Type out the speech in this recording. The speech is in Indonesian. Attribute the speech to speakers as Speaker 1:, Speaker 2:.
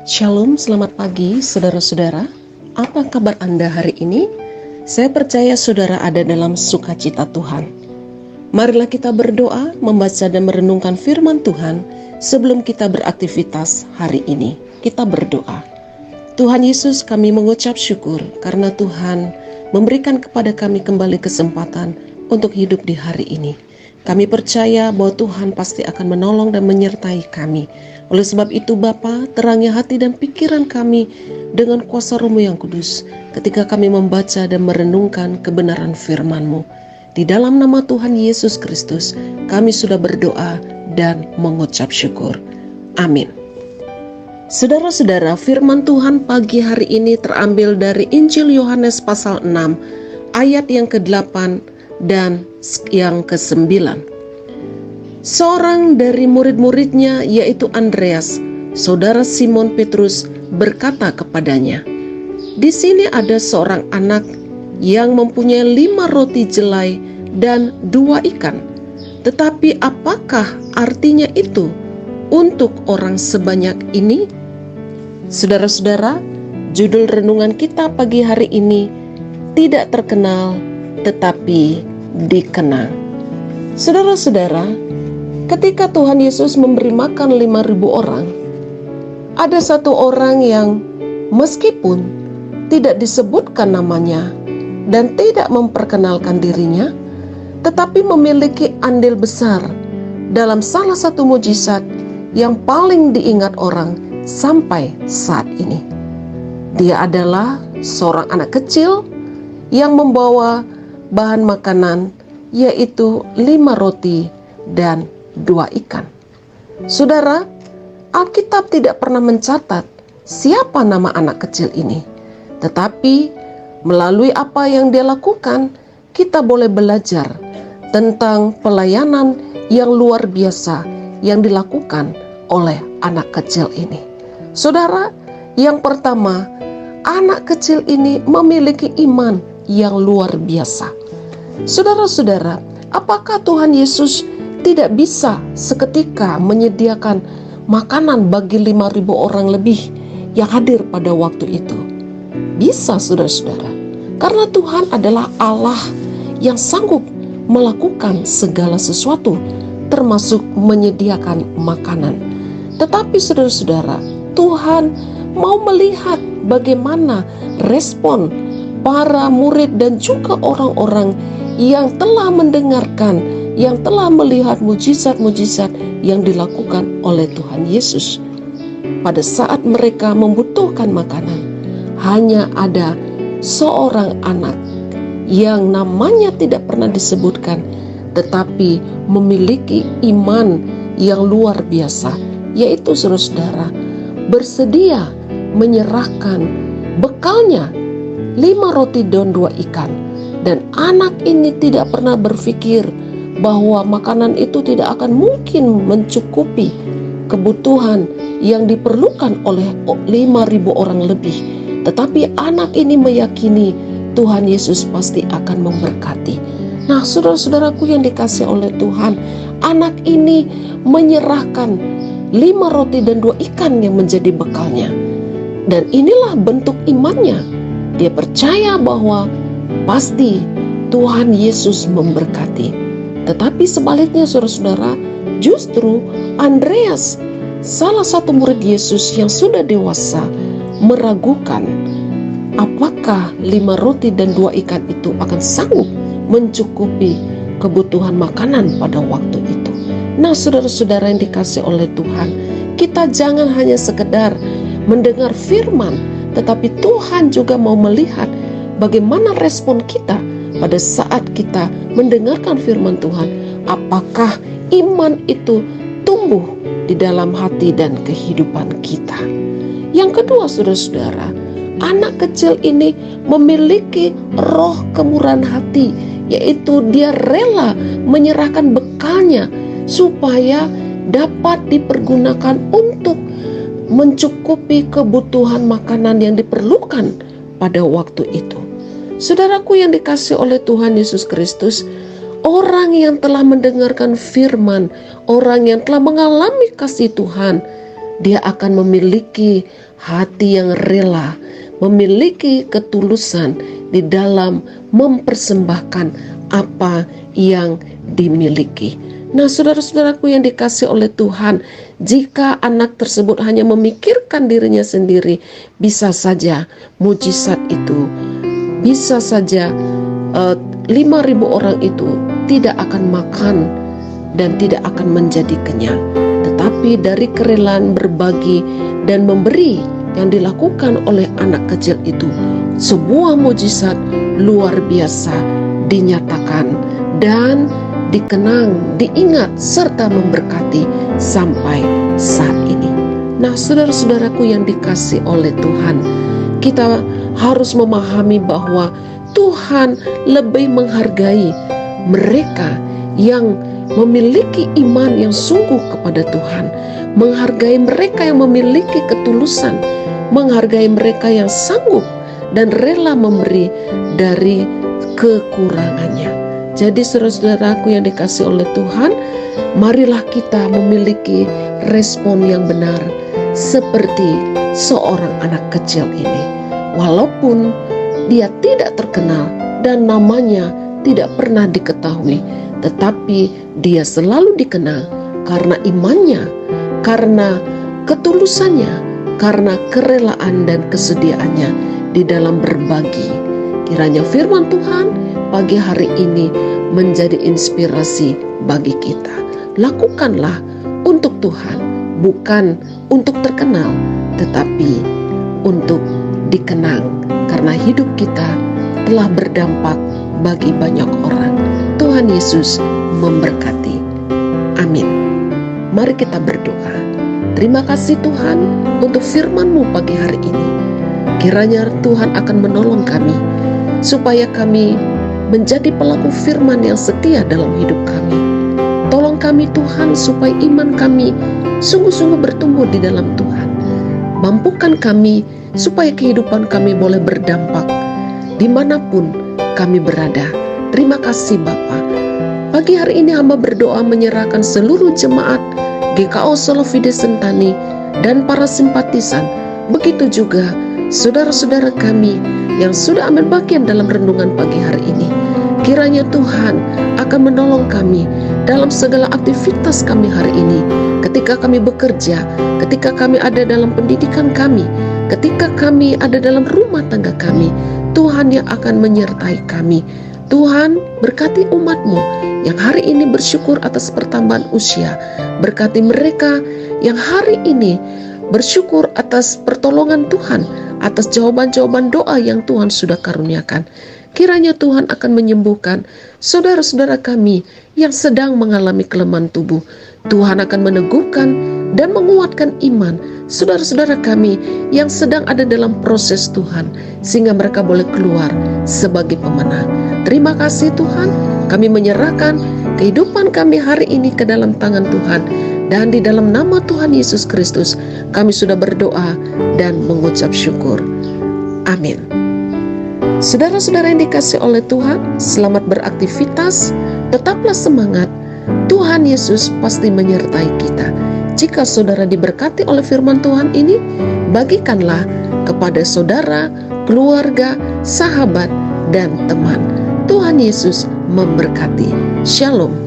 Speaker 1: Shalom, selamat pagi saudara-saudara. Apa kabar Anda hari ini? Saya percaya saudara ada dalam sukacita Tuhan. Marilah kita berdoa, membaca dan merenungkan firman Tuhan sebelum kita beraktivitas hari ini. Kita berdoa. Tuhan Yesus, kami mengucap syukur karena Tuhan memberikan kepada kami kembali kesempatan untuk hidup di hari ini. Kami percaya bahwa Tuhan pasti akan menolong dan menyertai kami. Oleh sebab itu Bapa, terangi hati dan pikiran kami dengan kuasa Roh-Mu yang kudus ketika kami membaca dan merenungkan kebenaran firman-Mu. Di dalam nama Tuhan Yesus Kristus, kami sudah berdoa dan mengucap syukur. Amin. Saudara-saudara, firman Tuhan pagi hari ini terambil dari Injil Yohanes pasal 6, ayat yang ke-8 dan yang ke-9. Seorang dari murid-muridnya, yaitu Andreas, saudara Simon Petrus, berkata kepadanya, "Di sini ada seorang anak yang mempunyai 5 roti jelai dan 2 ikan. Tetapi apakah artinya itu untuk orang sebanyak ini?" Saudara-saudara, judul renungan kita pagi hari ini, tidak terkenal tetapi dikenang. Saudara-saudara, ketika Tuhan Yesus memberi makan 5.000 orang, ada satu orang yang meskipun tidak disebutkan namanya dan tidak memperkenalkan dirinya, tetapi memiliki andil besar dalam salah satu mujizat yang paling diingat orang sampai saat ini. Dia adalah seorang anak kecil yang membawa bahan makanan, yaitu 5 roti dan 2 ikan. Saudara, Alkitab tidak pernah mencatat siapa nama anak kecil ini. Tetapi melalui apa yang dia lakukan, kita boleh belajar tentang pelayanan yang luar biasa yang dilakukan oleh anak kecil ini. Saudara, yang pertama, anak kecil ini memiliki iman yang luar biasa. Saudara-saudara, apakah Tuhan Yesus tidak bisa seketika menyediakan makanan bagi 5.000 orang lebih yang hadir pada waktu itu? Bisa, saudara-saudara, karena Tuhan adalah Allah yang sanggup melakukan segala sesuatu, termasuk menyediakan makanan. Tetapi saudara-saudara, Tuhan mau melihat bagaimana respon para murid dan juga orang-orang yang telah mendengarkan, yang telah melihat mujizat-mujizat yang dilakukan oleh Tuhan Yesus. Pada saat mereka membutuhkan makanan, hanya ada seorang anak yang namanya tidak pernah disebutkan, tetapi memiliki iman yang luar biasa, yaitu saudara-saudara, bersedia menyerahkan bekalnya 5 roti dan 2 ikan. Dan anak ini tidak pernah berpikir bahwa makanan itu tidak akan mungkin mencukupi kebutuhan yang diperlukan oleh 5.000 orang lebih. Tetapi anak ini meyakini Tuhan Yesus pasti akan memberkati. Nah, saudara-saudaraku yang dikasihi oleh Tuhan, anak ini menyerahkan 5 roti dan 2 ikan yang menjadi bekalnya. Dan inilah bentuk imannya. Dia percaya bahwa pasti Tuhan Yesus memberkati. Tetapi sebaliknya saudara-saudara, justru Andreas, salah satu murid Yesus yang sudah dewasa, meragukan apakah 5 roti dan 2 ikan itu akan sanggup mencukupi kebutuhan makanan pada waktu itu. Nah, saudara-saudara yang dikasihi oleh Tuhan, kita jangan hanya sekedar mendengar firman, tetapi Tuhan juga mau melihat bagaimana respon kita pada saat kita mendengarkan firman Tuhan. Apakah iman itu tumbuh di dalam hati dan kehidupan kita? Yang kedua, saudara-saudara, anak kecil ini memiliki roh kemurahan hati, yaitu dia rela menyerahkan bekalnya supaya dapat dipergunakan untuk mencukupi kebutuhan makanan yang diperlukan pada waktu itu. Saudaraku yang dikasihi oleh Tuhan Yesus Kristus, orang yang telah mendengarkan firman, orang yang telah mengalami kasih Tuhan, dia akan memiliki hati yang rela, memiliki ketulusan di dalam mempersembahkan apa yang dimiliki. Nah, saudara-saudaraku yang dikasih oleh Tuhan, jika anak tersebut hanya memikirkan dirinya sendiri, bisa saja mujizat itu, bisa saja 5.000 orang itu tidak akan makan dan tidak akan menjadi kenyang. Tetapi dari kerelaan berbagi dan memberi yang dilakukan oleh anak kecil itu, sebuah mujizat luar biasa dinyatakan dan dikenang, diingat, serta memberkati sampai saat ini. Nah, saudara-saudaraku yang dikasih oleh Tuhan, kita harus memahami bahwa Tuhan lebih menghargai mereka yang memiliki iman yang sungguh kepada Tuhan, menghargai mereka yang memiliki ketulusan, menghargai mereka yang sanggup dan rela memberi dari kekurangannya. Jadi saudara-saudaraku yang dikasih oleh Tuhan, marilah kita memiliki respon yang benar seperti seorang anak kecil ini. Walaupun dia tidak terkenal dan namanya tidak pernah diketahui, tetapi dia selalu dikenal karena imannya, karena ketulusannya, karena kerelaan dan kesediaannya di dalam berbagi. Kiranya firman Tuhan pagi hari ini menjadi inspirasi bagi kita. Lakukanlah untuk Tuhan, bukan untuk terkenal, tetapi untuk dikenang, karena hidup kita telah berdampak bagi banyak orang. Tuhan Yesus memberkati. Amin. Mari kita berdoa. Terima kasih Tuhan untuk firman-Mu pagi hari ini. Kiranya Tuhan akan menolong kami supaya kami menjadi pelaku firman yang setia dalam hidup kami. Tolong kami Tuhan supaya iman kami sungguh-sungguh bertumbuh di dalam Tuhan. Mampukan kami supaya kehidupan kami boleh berdampak dimanapun kami berada. Terima kasih Bapa. Pagi hari ini hamba berdoa menyerahkan seluruh jemaat GKO Solo Fide Sentani dan para simpatisan. Begitu juga saudara-saudara kami yang sudah ambil bagian dalam renungan pagi hari ini. Kiranya Tuhan akan menolong kami dalam segala aktivitas kami hari ini. Ketika kami bekerja, ketika kami ada dalam pendidikan kami, ketika kami ada dalam rumah tangga kami, Tuhan yang akan menyertai kami. Tuhan berkati umat-Mu yang hari ini bersyukur atas pertambahan usia. Berkati mereka yang hari ini bersyukur atas pertolongan Tuhan, atas jawaban-jawaban doa yang Tuhan sudah karuniakan. Kiranya Tuhan akan menyembuhkan saudara-saudara kami yang sedang mengalami kelemahan tubuh. Tuhan akan meneguhkan dan menguatkan iman saudara-saudara kami yang sedang ada dalam proses Tuhan, sehingga mereka boleh keluar sebagai pemenang. Terima kasih Tuhan, kami menyerahkan kehidupan kami hari ini ke dalam tangan Tuhan. Dan di dalam nama Tuhan Yesus Kristus kami sudah berdoa dan mengucap syukur. Amin. Saudara-saudara yang dikasih oleh Tuhan, selamat beraktivitas, tetaplah semangat. Tuhan Yesus pasti menyertai kita. Jika saudara diberkati oleh firman Tuhan ini, bagikanlah kepada saudara, keluarga, sahabat, dan teman. Tuhan Yesus memberkati. Shalom.